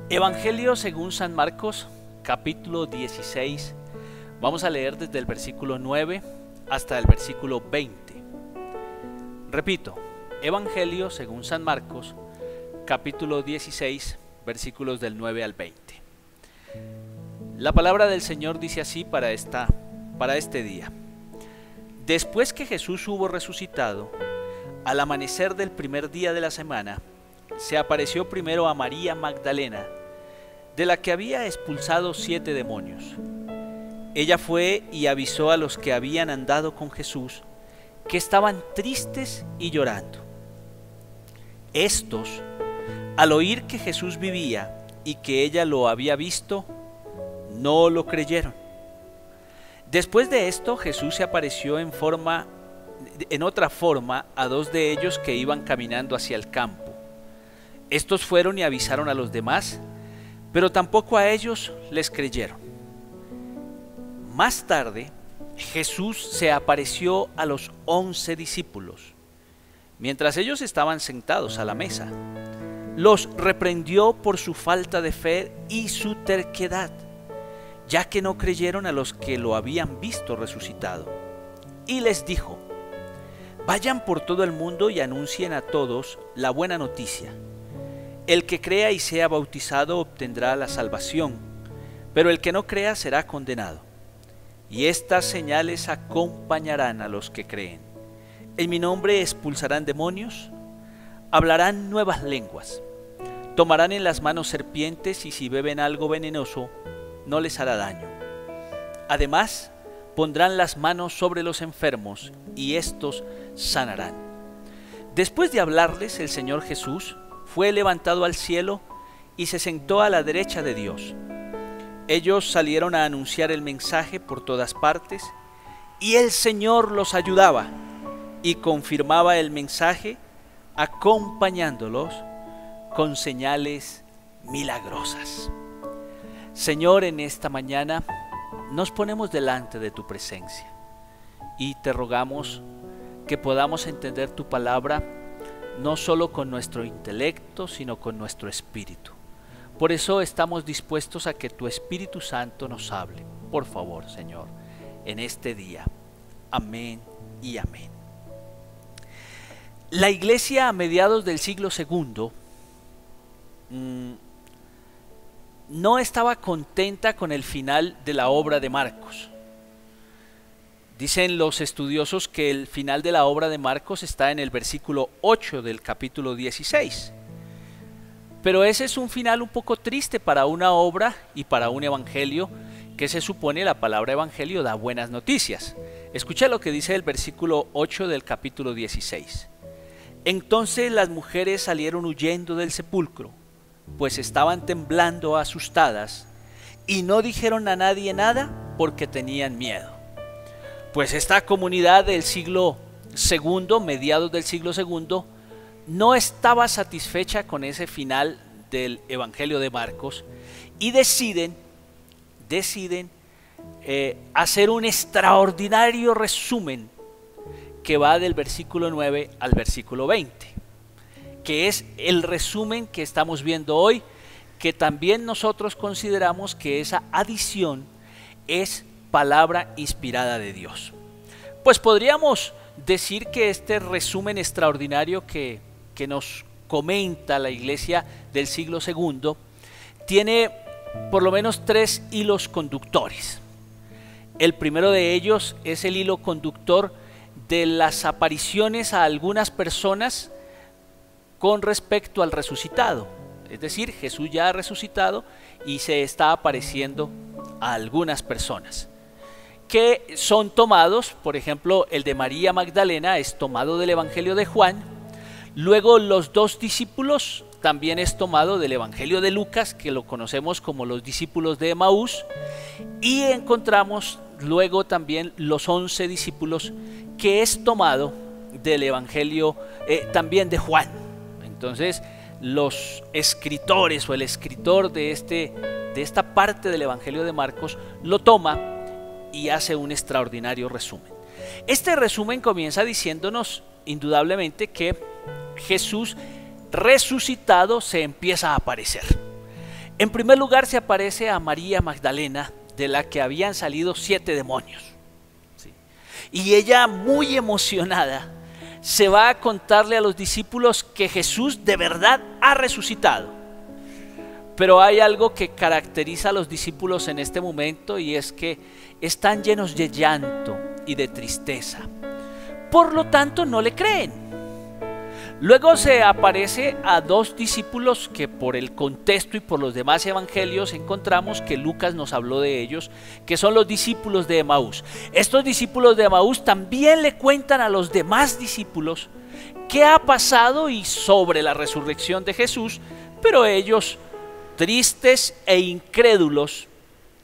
Evangelio según San Marcos, capítulo 16. Vamos a leer desde el versículo 9 hasta el versículo 20. Repito, Evangelio según San Marcos, capítulo 16, versículos del 9 al 20. La palabra del Señor dice así para este día. Después que Jesús hubo resucitado, al amanecer del primer día de la semana, se apareció primero a María Magdalena, de la que había expulsado 7 demonios. Ella fue y avisó a los que habían andado con Jesús, que estaban tristes y llorando. Estos, al oír que Jesús vivía y que ella lo había visto, no lo creyeron. Después de esto, Jesús se apareció en otra forma a 2 de ellos que iban caminando hacia el campo. Estos fueron y avisaron a los demás, pero tampoco a ellos les creyeron. Más tarde, Jesús se apareció a los 11 discípulos, mientras ellos estaban sentados a la mesa. Los reprendió por su falta de fe y su terquedad, ya que no creyeron a los que lo habían visto resucitado. Y les dijo: vayan por todo el mundo y anuncien a todos la buena noticia. El que crea y sea bautizado obtendrá la salvación, pero el que no crea será condenado. Y estas señales acompañarán a los que creen. En mi nombre expulsarán demonios, hablarán nuevas lenguas, tomarán en las manos serpientes y si beben algo venenoso no les hará daño. Además, pondrán las manos sobre los enfermos y éstos sanarán. Después de hablarles, el Señor Jesús fue levantado al cielo y se sentó a la derecha de Dios. Ellos salieron a anunciar el mensaje por todas partes y el Señor los ayudaba y confirmaba el mensaje, acompañándolos con señales milagrosas. Señor, en esta mañana nos ponemos delante de tu presencia y te rogamos que podamos entender tu palabra no solo con nuestro intelecto, sino con nuestro espíritu. Por eso estamos dispuestos a que tu Espíritu Santo nos hable. Por favor, Señor, en este día. Amén y amén. La iglesia a mediados del siglo II no estaba contenta con el final de la obra de Marcos. Dicen los estudiosos que el final de la obra de Marcos está en el versículo 8 del capítulo 16. Pero ese es un final un poco triste para una obra y para un evangelio que se supone la palabra evangelio da buenas noticias. Escucha lo que dice el versículo 8 del capítulo 16. Entonces las mujeres salieron huyendo del sepulcro, pues estaban temblando asustadas y no dijeron a nadie nada porque tenían miedo. Pues esta comunidad del siglo II, mediados del siglo II, no estaba satisfecha con ese final del Evangelio de Marcos y deciden hacer un extraordinario resumen que va del versículo 9 al versículo 20, que es el resumen que estamos viendo hoy, que también nosotros consideramos que esa adición es palabra inspirada de Dios. Pues podríamos decir que este resumen extraordinario que nos comenta la iglesia del siglo II tiene por lo menos 3 hilos conductores. El primero de ellos es el hilo conductor de las apariciones a algunas personas con respecto al resucitado. Es decir, Jesús ya ha resucitado y se está apareciendo a algunas personas que son tomados, por ejemplo, el de María Magdalena es tomado del Evangelio de Juan, luego los 2 discípulos también es tomado del Evangelio de Lucas, que lo conocemos como los discípulos de Emaús, y encontramos luego también los 11 discípulos, que es tomado del Evangelio también de Juan. Entonces, los escritores o el escritor de esta parte del Evangelio de Marcos lo toma y hace un extraordinario resumen. Este resumen comienza diciéndonos indudablemente que Jesús resucitado se empieza a aparecer. En primer lugar se aparece a María Magdalena, de la que habían salido 7 demonios. ¿Sí? Y ella, muy emocionada, se va a contarle a los discípulos que Jesús de verdad ha resucitado. Pero hay algo que caracteriza a los discípulos en este momento, y es que están llenos de llanto y de tristeza. Por lo tanto, no le creen. Luego se aparece a 2 discípulos que por el contexto y por los demás evangelios encontramos que Lucas nos habló de ellos, que son los discípulos de Emaús. Estos discípulos de Emaús también le cuentan a los demás discípulos qué ha pasado y sobre la resurrección de Jesús, pero ellos, tristes e incrédulos,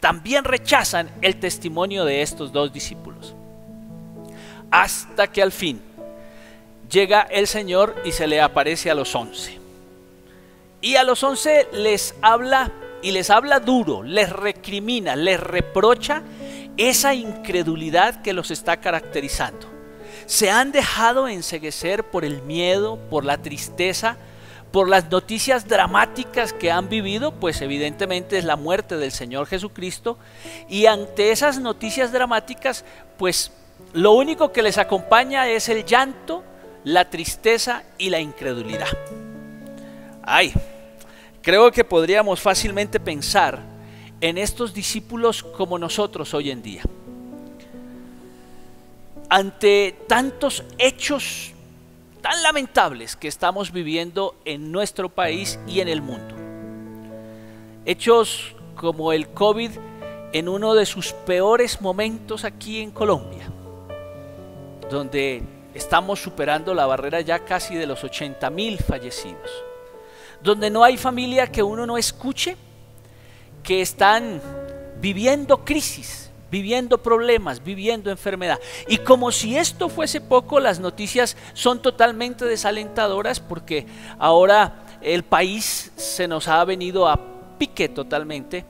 también rechazan el testimonio de estos 2 discípulos. Hasta que al fin llega el Señor y se le aparece a los 11. Y a los 11 les habla, y les habla duro, les recrimina, les reprocha esa incredulidad que los está caracterizando. Se han dejado enceguecer por el miedo, por la tristeza, por las noticias dramáticas que han vivido, pues evidentemente es la muerte del Señor Jesucristo, y ante esas noticias dramáticas, pues lo único que les acompaña es el llanto, la tristeza y la incredulidad. Creo que podríamos fácilmente pensar en estos discípulos como nosotros hoy en día. Ante tantos hechos tan lamentables que estamos viviendo en nuestro país y en el mundo. Hechos como el COVID en uno de sus peores momentos aquí en Colombia, donde estamos superando la barrera ya casi de los 80.000 fallecidos, donde no hay familia que uno no escuche que están viviendo crisis, viviendo problemas, viviendo enfermedad. Y como si esto fuese poco, las noticias son totalmente desalentadoras, porque ahora el país se nos ha venido a pique totalmente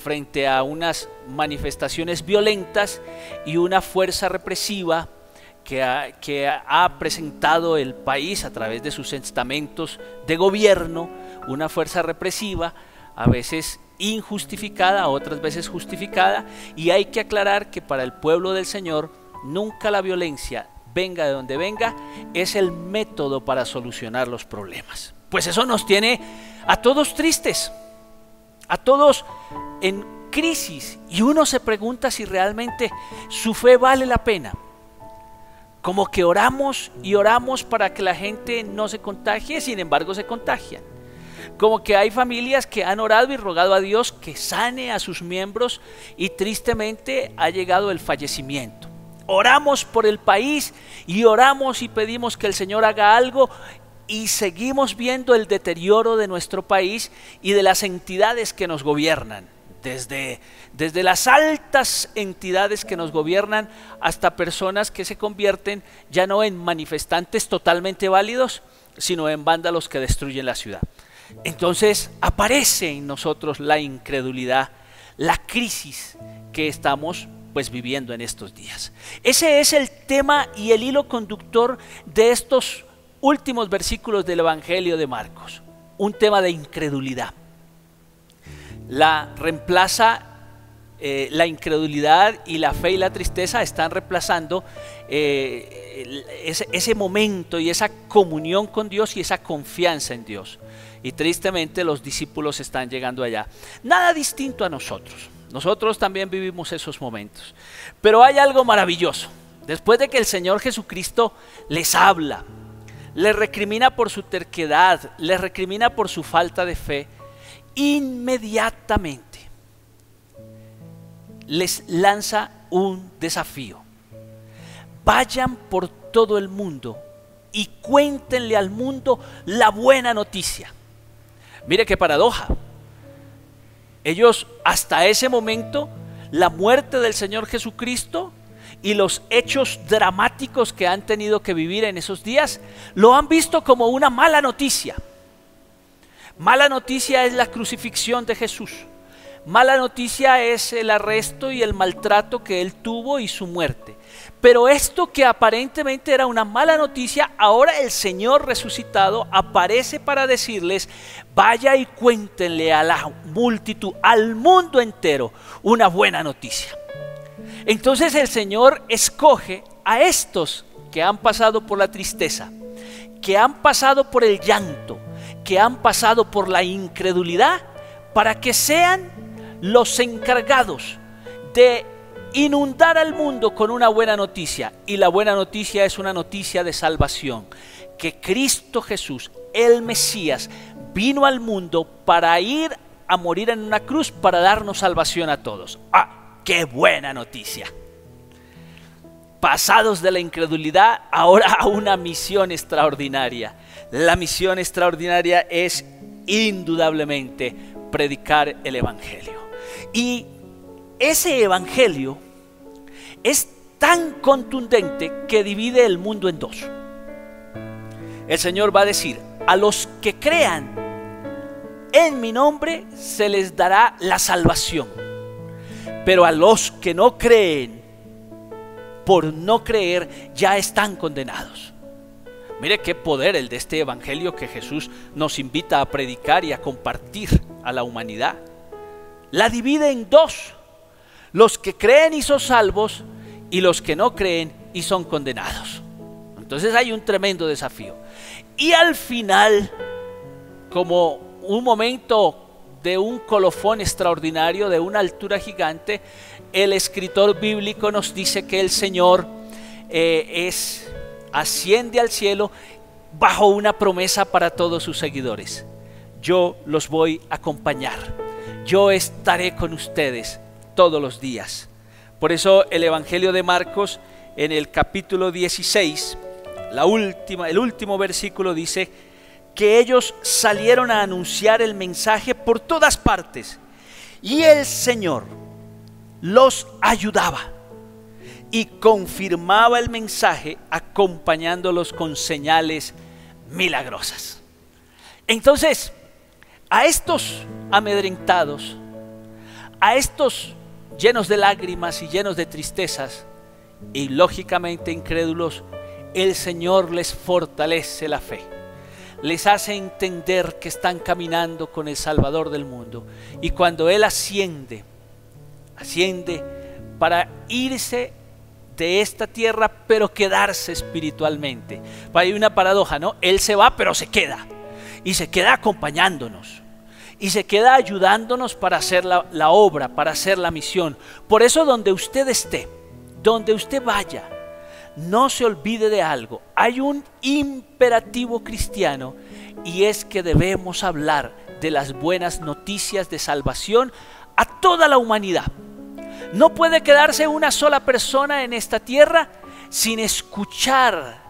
frente a unas manifestaciones violentas y una fuerza represiva que ha presentado el país a través de sus estamentos de gobierno, una fuerza represiva, a veces injustificada, otras veces justificada, y hay que aclarar que para el pueblo del Señor nunca la violencia, venga de donde venga, es el método para solucionar los problemas. Pues eso nos tiene a todos tristes, a todos en crisis, y uno se pregunta si realmente su fe vale la pena. Como que oramos y oramos para que la gente no se contagie, sin embargo se contagian. Como que hay familias que han orado y rogado a Dios que sane a sus miembros y tristemente ha llegado el fallecimiento. Oramos por el país y oramos y pedimos que el Señor haga algo, y seguimos viendo el deterioro de nuestro país y de las entidades que nos gobiernan. Desde las altas entidades que nos gobiernan hasta personas que se convierten ya no en manifestantes totalmente válidos, sino en vándalos que destruyen la ciudad. Entonces aparece en nosotros la incredulidad, la crisis que estamos pues viviendo en estos días. Ese es el tema y el hilo conductor de estos últimos versículos del Evangelio de Marcos, un tema de incredulidad. La incredulidad y la fe y la tristeza están reemplazando ese momento y esa comunión con Dios y esa confianza en Dios. Y tristemente los discípulos están llegando allá. Nada distinto a nosotros. Nosotros también vivimos esos momentos. Pero hay algo maravilloso. Después de que el Señor Jesucristo les habla, les recrimina por su terquedad, les recrimina por su falta de fe, inmediatamente les lanza un desafío: vayan por todo el mundo y cuéntenle al mundo la buena noticia. Mire qué paradoja. Ellos hasta ese momento, la muerte del Señor Jesucristo y los hechos dramáticos que han tenido que vivir en esos días, lo han visto como una mala noticia. Mala noticia es la crucifixión de Jesús. Mala noticia es el arresto y el maltrato que él tuvo y su muerte. Pero esto que aparentemente era una mala noticia, ahora el Señor resucitado aparece para decirles: vaya y cuéntenle a la multitud, al mundo entero, una buena noticia. Entonces el Señor escoge a estos que han pasado por la tristeza, que han pasado por el llanto, que han pasado por la incredulidad, para que sean los encargados de inundar al mundo con una buena noticia. Y la buena noticia es una noticia de salvación, que Cristo Jesús, el Mesías, vino al mundo para ir a morir en una cruz para darnos salvación a todos. ¡Ah, qué buena noticia! Pasados de la incredulidad, ahora a una misión extraordinaria. La misión extraordinaria es indudablemente predicar el Evangelio. Y ese Evangelio es tan contundente que divide el mundo en dos. El Señor va a decir: a los que crean en mi nombre se les dará la salvación, pero a los que no creen, por no creer, ya están condenados. Mire qué poder el de este Evangelio que Jesús nos invita a predicar y a compartir a la humanidad. La divide en dos: los que creen y son salvos, y los que no creen y son condenados. Entonces hay un tremendo desafío. Y al final, como un momento de un colofón extraordinario, de una altura gigante, el escritor bíblico nos dice que el Señor asciende al cielo bajo una promesa para todos sus seguidores: yo los voy a acompañar, yo estaré con ustedes todos los días. Por eso el Evangelio de Marcos, en el capítulo 16, el último versículo dice que ellos salieron a anunciar el mensaje por todas partes, y el Señor los ayudaba y confirmaba el mensaje, acompañándolos con señales milagrosas. Entonces, a estos amedrentados, a estos llenos de lágrimas y llenos de tristezas y lógicamente incrédulos, el Señor les fortalece la fe, les hace entender que están caminando con el Salvador del mundo. Y cuando Él asciende para irse de esta tierra, pero quedarse espiritualmente. Hay una paradoja, ¿no? Él se va, pero se queda, y se queda acompañándonos, y se queda ayudándonos para hacer la obra, para hacer la misión. Por eso, donde usted esté, donde usted vaya, no se olvide de algo. Hay un imperativo cristiano, y es que debemos hablar de las buenas noticias de salvación a toda la humanidad. No puede quedarse una sola persona en esta tierra sin escuchar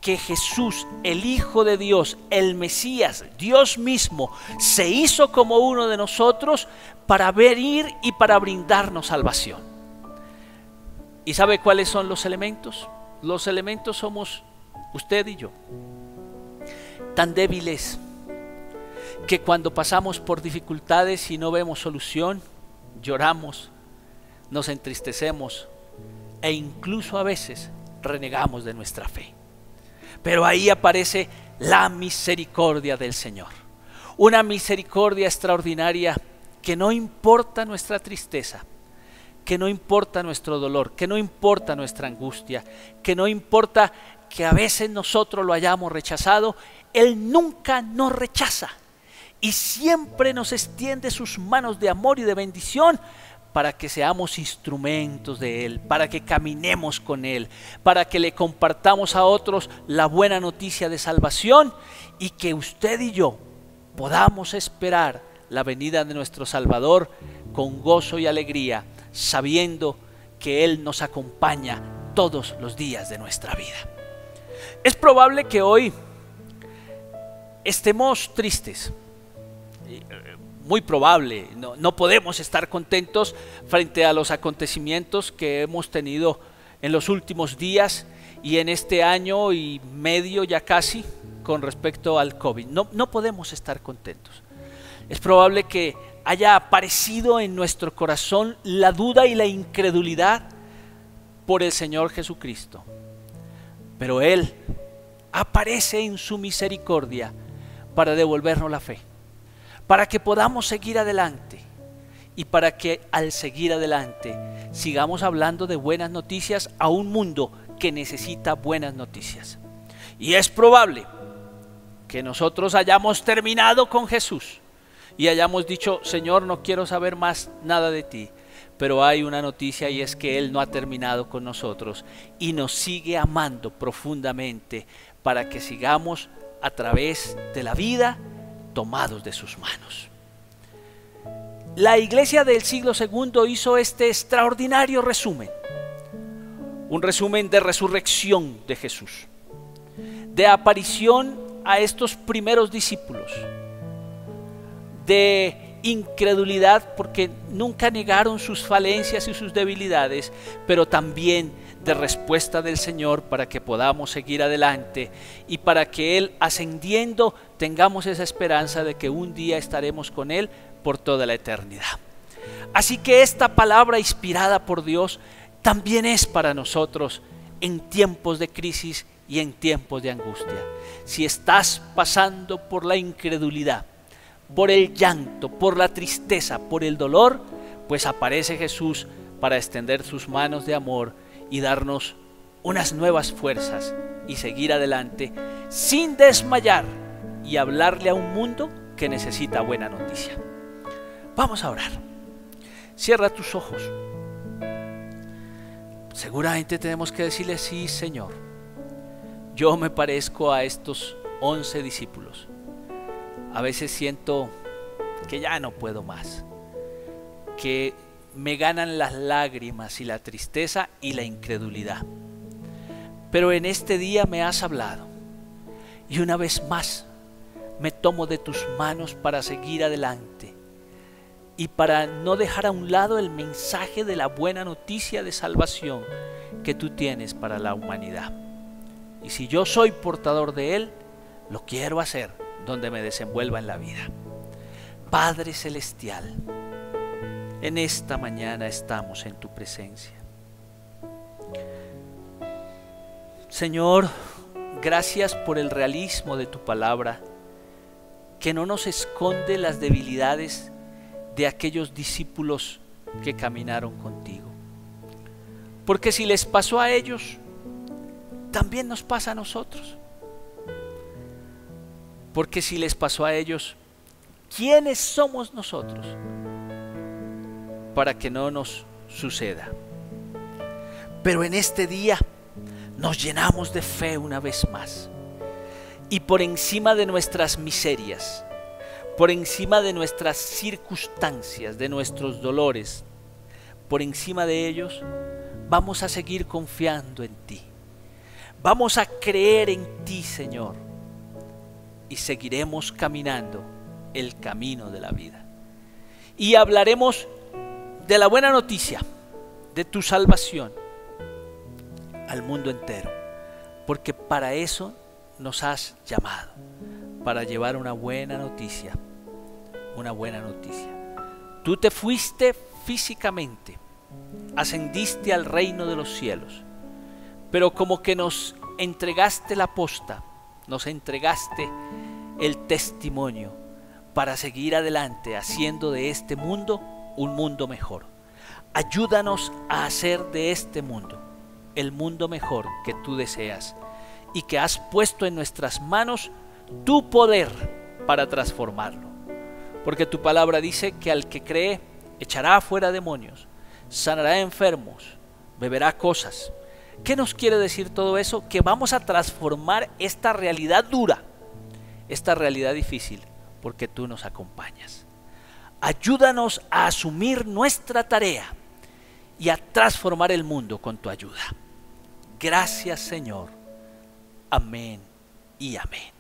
que Jesús, el Hijo de Dios, el Mesías, Dios mismo, se hizo como uno de nosotros para venir y para brindarnos salvación. ¿Y sabe cuáles son los elementos? Los elementos somos usted y yo, tan débiles que cuando pasamos por dificultades y no vemos solución, lloramos, nos entristecemos e incluso a veces renegamos de nuestra fe. Pero ahí aparece la misericordia del Señor, una misericordia extraordinaria que no importa nuestra tristeza, que no importa nuestro dolor, que no importa nuestra angustia, que no importa que a veces nosotros lo hayamos rechazado, Él nunca nos rechaza y siempre nos extiende sus manos de amor y de bendición para que seamos instrumentos de Él, para que caminemos con Él, para que le compartamos a otros la buena noticia de salvación, y que usted y yo podamos esperar la venida de nuestro Salvador con gozo y alegría, sabiendo que Él nos acompaña todos los días de nuestra vida. Es probable que hoy estemos tristes, muy probable. No podemos estar contentos frente a los acontecimientos que hemos tenido en los últimos días y en este año y medio ya casi con respecto al COVID. No podemos estar contentos. Es probable que haya aparecido en nuestro corazón la duda y la incredulidad por el Señor Jesucristo. Pero Él aparece en su misericordia para devolvernos la fe, para que podamos seguir adelante y para que al seguir adelante sigamos hablando de buenas noticias a un mundo que necesita buenas noticias. Y es probable que nosotros hayamos terminado con Jesús y hayamos dicho: Señor, no quiero saber más nada de ti. Pero hay una noticia, y es que Él no ha terminado con nosotros y nos sigue amando profundamente para que sigamos a través de la vida tomados de sus manos. La iglesia del siglo II hizo este extraordinario resumen, un resumen de resurrección de Jesús, de aparición a estos primeros discípulos, de incredulidad porque nunca negaron sus falencias y sus debilidades, pero también de respuesta del Señor para que podamos seguir adelante y para que Él, ascendiendo, tengamos esa esperanza de que un día estaremos con Él por toda la eternidad. Así que esta palabra inspirada por Dios también es para nosotros en tiempos de crisis y en tiempos de angustia. Si estás pasando por la incredulidad, por el llanto, por la tristeza, por el dolor, pues aparece Jesús para extender sus manos de amor y darnos unas nuevas fuerzas y seguir adelante sin desmayar y hablarle a un mundo que necesita buena noticia. Vamos a orar. Cierra tus ojos. Seguramente tenemos que decirle: sí, Señor, yo me parezco a estos 11 discípulos. A veces siento que ya no puedo más, que me ganan las lágrimas y la tristeza y la incredulidad. Pero en este día me has hablado y una vez más me tomo de tus manos para seguir adelante y para no dejar a un lado el mensaje de la buena noticia de salvación que tú tienes para la humanidad. Y si yo soy portador de él, lo quiero hacer donde me desenvuelva en la vida. Padre celestial, en esta mañana estamos en tu presencia. Señor, gracias por el realismo de tu palabra, que no nos esconde las debilidades de aquellos discípulos que caminaron contigo. Porque si les pasó a ellos, también nos pasa a nosotros. Porque si les pasó a ellos, ¿quiénes somos nosotros para que no nos suceda? Pero en este día nos llenamos de fe una vez más, y por encima de nuestras miserias, por encima de nuestras circunstancias, de nuestros dolores, por encima de ellos, vamos a seguir confiando en ti. Vamos a creer en ti, Señor, y seguiremos caminando el camino de la vida. Y hablaremos de la buena noticia, de tu salvación al mundo entero, porque para eso nos has llamado, para llevar una buena noticia, una buena noticia. Tú te fuiste físicamente, ascendiste al reino de los cielos, pero como que nos entregaste la posta, nos entregaste el testimonio para seguir adelante haciendo de este mundo un mundo mejor. Ayúdanos a hacer de este mundo el mundo mejor que tú deseas y que has puesto en nuestras manos tu poder para transformarlo. Porque tu palabra dice que al que cree echará fuera demonios, sanará enfermos, beberá cosas. ¿Qué nos quiere decir todo eso? Que vamos a transformar esta realidad dura, esta realidad difícil, porque tú nos acompañas. Ayúdanos a asumir nuestra tarea y a transformar el mundo con tu ayuda. Gracias, Señor. Amén y amén.